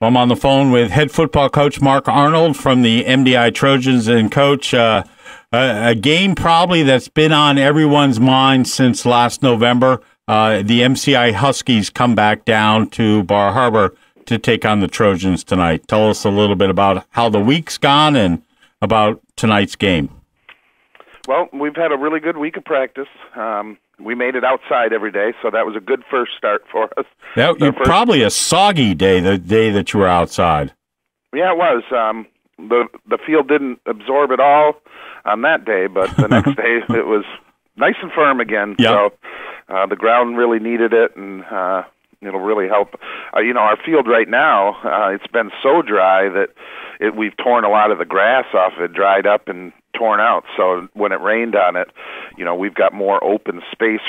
I'm on the phone with head football coach Mark Arnold from the MDI Trojans. And, Coach, a game probably that's been on everyone's mind since last November. The MCI Huskies come back down to Bar Harbor to take on the Trojans tonight. Tell us a little bit about how the week's gone and about tonight's game. Well, we've had a really good week of practice. We made it outside every day, so that was a good first start for us. Probably a soggy day, the day that you were outside. Yeah, it was. The field didn't absorb it all on that day, but the next day it was nice and firm again. Yep. So the ground really needed it, and it'll really help. Our field right now, it's been so dry that we've torn a lot of the grass off. It dried up and torn out. So when it rained on it, we've got more open space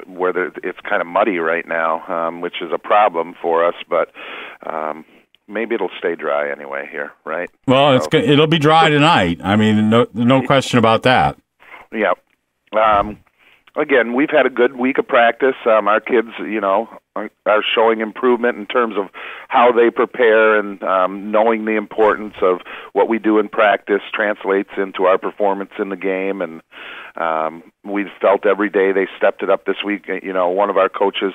where it's kind of muddy right now, which is a problem for us. But maybe it'll stay dry anyway here, right? Well, it'll be dry tonight. I mean, no question about that. Yeah. Again, we've had a good week of practice. Our kids, are showing improvement in terms of how they prepare, and knowing the importance of what we do in practice translates into our performance in the game. And we've felt every day they stepped it up this week. One of our coaches,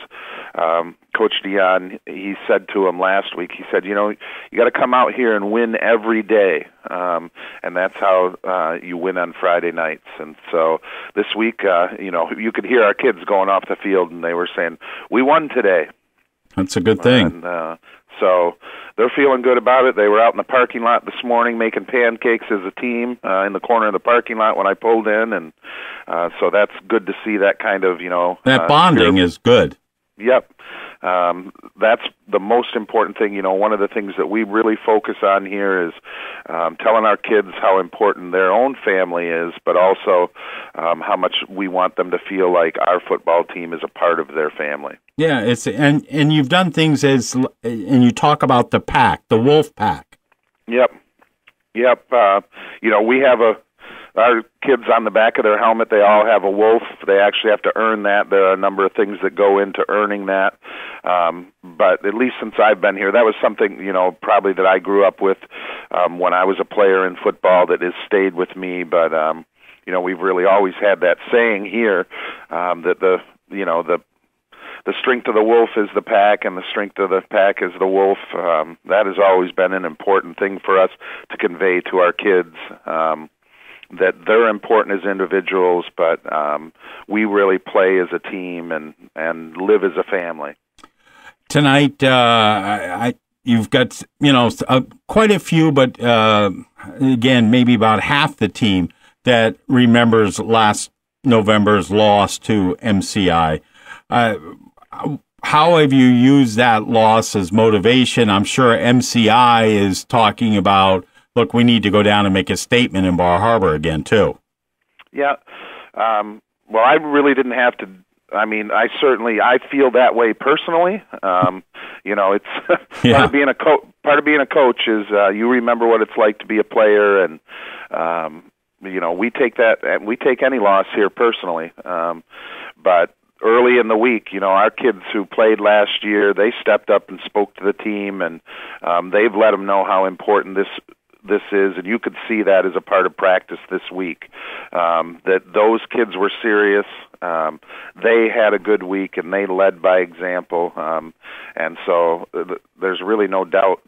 Coach Dion, he said to him last week, he said, you got to come out here and win every day. And that's how you win on Friday nights. And so this week, you could hear our kids going off the field, and they were saying, we won today. That's a good thing. And so they're feeling good about it. They were out in the parking lot this morning making pancakes as a team in the corner of the parking lot when I pulled in. And so that's good to see that kind of, that bonding is good. Yep. That's the most important thing. One of the things that we really focus on here is telling our kids how important their own family is, but also how much we want them to feel like our football team is a part of their family. Yeah, and you've done things and you talk about the pack, the Wolf Pack. Yep. We have our kids on the back of their helmet, they all have a wolf. They actually have to earn that. There are a number of things that go into earning that. But at least since I've been here, that was something, probably that I grew up with when I was a player in football that has stayed with me. But, we've really always had that saying here that the strength of the wolf is the pack, and the strength of the pack is the wolf. That has always been an important thing for us to convey to our kids, that they're important as individuals, but we really play as a team and live as a family. Tonight, you've got, quite a few, but again, maybe about half the team that remembers last November's loss to MCI. How have you used that loss as motivation? I'm sure MCI is talking about, look, we need to go down and make a statement in Bar Harbor again, too. Yeah. Well, I really didn't have to. I mean, I feel that way personally. It's yeah. Part of being a coach is you remember what it's like to be a player, and we take any loss here personally. But early in the week, our kids who played last year, they stepped up and spoke to the team, and they've let them know how important this is, and you could see that as a part of practice this week, that those kids were serious. They had a good week, and they led by example. And so there's really no doubt,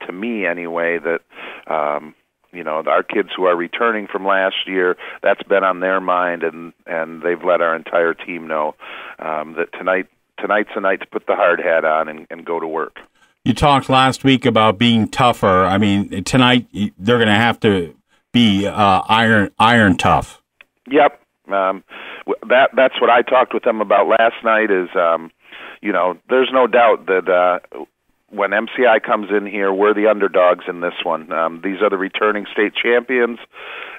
to me anyway, that our kids who are returning from last year, that's been on their mind, and they've let our entire team know that tonight's a night to put the hard hat on and go to work. You talked last week about being tougher. I mean, tonight they're going to have to be iron tough. Yep. That's what I talked with them about last night is, there's no doubt that when MCI comes in here, we're the underdogs in this one. These are the returning state champions,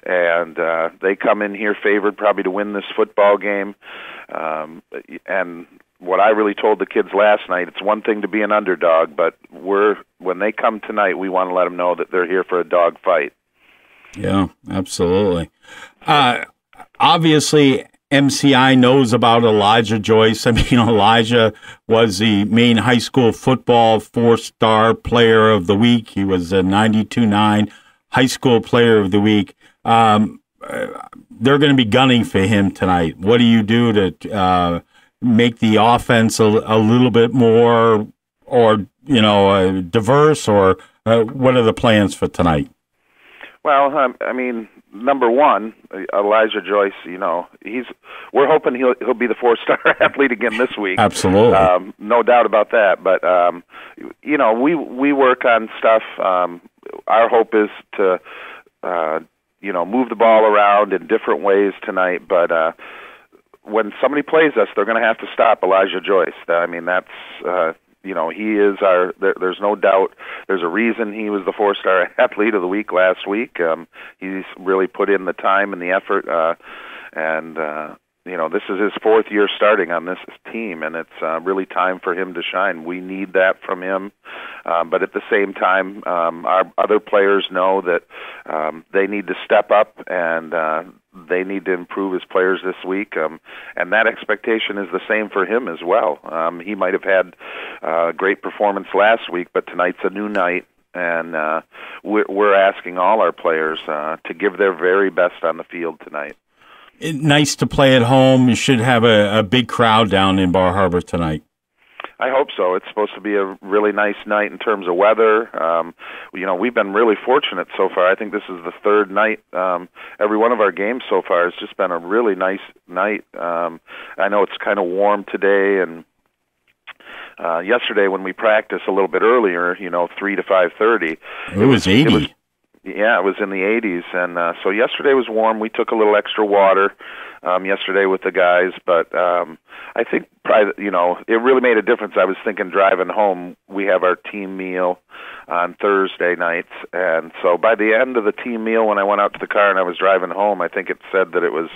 and they come in here favored probably to win this football game. And what I really told the kids last night, it's one thing to be an underdog, but when they come tonight, we want to let them know that they're here for a dog fight. Yeah, absolutely. Obviously, MCI knows about Elijah Joyce. I mean, Elijah was the Maine high school football 4-star player of the week. He was a 92-9 high school player of the week. They're going to be gunning for him tonight. What do you do to make the offense a little bit more, or diverse, or what are the plans for tonight? Well, I mean, number one, Elijah Joyce. We're hoping he'll be the 4-star athlete again this week. Absolutely, no doubt about that. But we work on stuff. Our hope is to move the ball around in different ways tonight. But when somebody plays us, they're going to have to stop Elijah Joyce. I mean, that's he is our. There's no doubt. There's a reason he was the 4-star athlete of the week last week. He's really put in the time and the effort, and this is his 4th year starting on this team, and it's really time for him to shine. We need that from him, but at the same time, our other players know that they need to step up, and they need to improve as players this week, and that expectation is the same for him as well. He might have had a great performance last week, but tonight's a new night, and we're asking all our players to give their very best on the field tonight. Nice to play at home. You should have a big crowd down in Bar Harbor tonight. I hope so. It's supposed to be a really nice night in terms of weather. We've been really fortunate so far. I think this is the 3rd night. Every one of our games so far has just been a really nice night. I know it's kind of warm today, and yesterday when we practiced a little bit earlier, 3 to 5:30, it was 80. It was in the 80s, and so yesterday was warm. We took a little extra water yesterday with the guys, but I think it really made a difference. I was thinking driving home, we have our team meal on Thursday nights, and so by the end of the team meal, when I went out to the car and I was driving home, I think it said that it was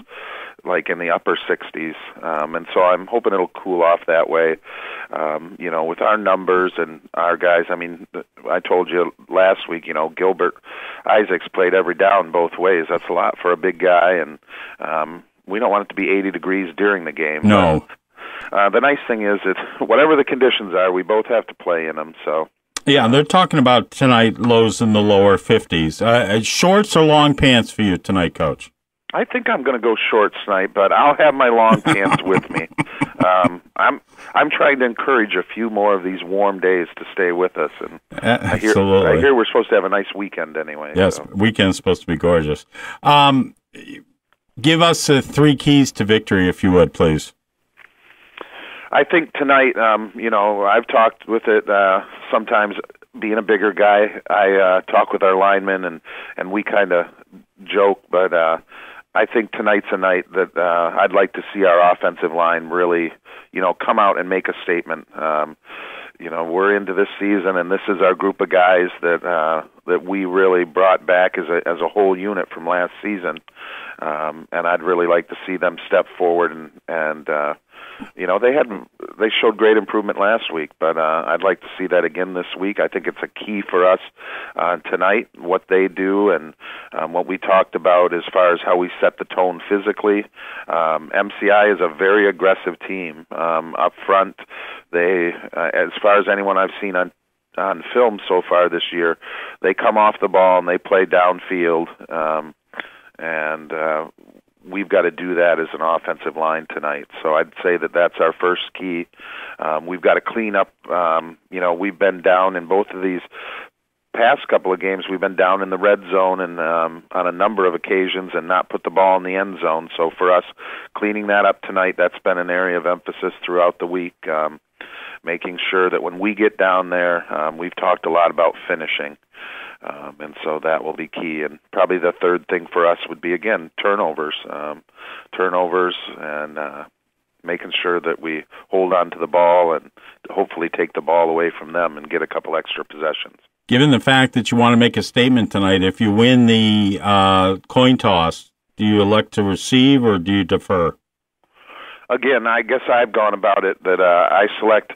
like in the upper 60s, and so I'm hoping it'll cool off that way. With our numbers and our guys, I mean, I told you last week, Gilbert Isaacs played every down both ways. That's a lot for a big guy, and we don't want it to be 80 degrees during the game. No. But, the nice thing is that whatever the conditions are, we both have to play in them, so... Yeah, they're talking about tonight lows in the lower 50s. Shorts or long pants for you tonight, Coach? I think I'm going to go shorts tonight, but I'll have my long pants with me. I'm trying to encourage a few more of these warm days to stay with us, and Absolutely. I hear we're supposed to have a nice weekend anyway. Yes, so. Weekend's supposed to be gorgeous. Give us 3 keys to victory, if you would, please. I think tonight, I've talked with it sometimes. Being a bigger guy, I talk with our linemen, and we kind of joke, but I think tonight's a night that I'd like to see our offensive line really, come out and make a statement. We're into this season, and this is our group of guys that we really brought back as a whole unit from last season, and I'd really like to see them step forward and they showed great improvement last week, but I'd like to see that again this week. I think it's a key for us tonight, what they do and what we talked about as far as how we set the tone physically. MCI is a very aggressive team. Up front, they, as far as anyone I've seen on film so far this year, they come off the ball and they play downfield, and we've got to do that as an offensive line tonight. So I'd say that that's our first key. We've got to clean up. We've been down in both of these past couple of games. We've been down in the red zone and on a number of occasions and not put the ball in the end zone. So for us, cleaning that up tonight, that's been an area of emphasis throughout the week, making sure that when we get down there, we've talked a lot about finishing. And so that will be key. And probably the third thing for us would be, again, turnovers. Turnovers and making sure that we hold on to the ball and hopefully take the ball away from them and get a couple extra possessions. Given the fact that you want to make a statement tonight, if you win the coin toss, do you elect to receive or do you defer? Again, I guess I've gone about it that I select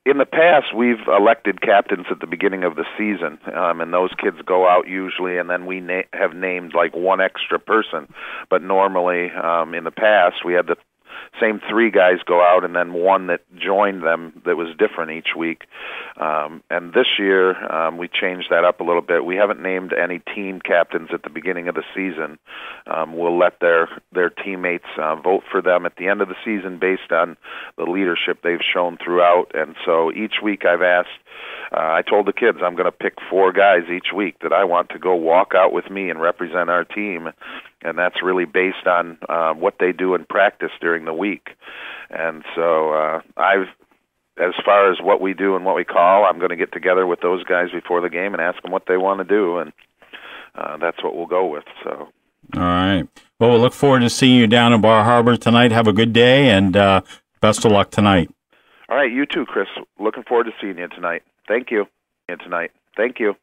in the past, we've elected captains at the beginning of the season, and those kids go out usually, and then we have named like one extra person. But normally, in the past, we had the same 3 guys go out and then one that joined them that was different each week. And this year, we changed that up a little bit. We haven't named any team captains at the beginning of the season. We'll let their teammates vote for them at the end of the season based on the leadership they've shown throughout. And so each week I've asked, I told the kids I'm going to pick 4 guys each week that I want to go walk out with me and represent our team. And that's really based on what they do in practice during the week. And so as far as what we do and what we call, I'm going to get together with those guys before the game and ask them what they want to do, and that's what we'll go with. So. All right. Well, we'll look forward to seeing you down in Bar Harbor tonight. Have a good day, and best of luck tonight. All right, you too, Chris. Looking forward to seeing you tonight. Thank you. Thank you.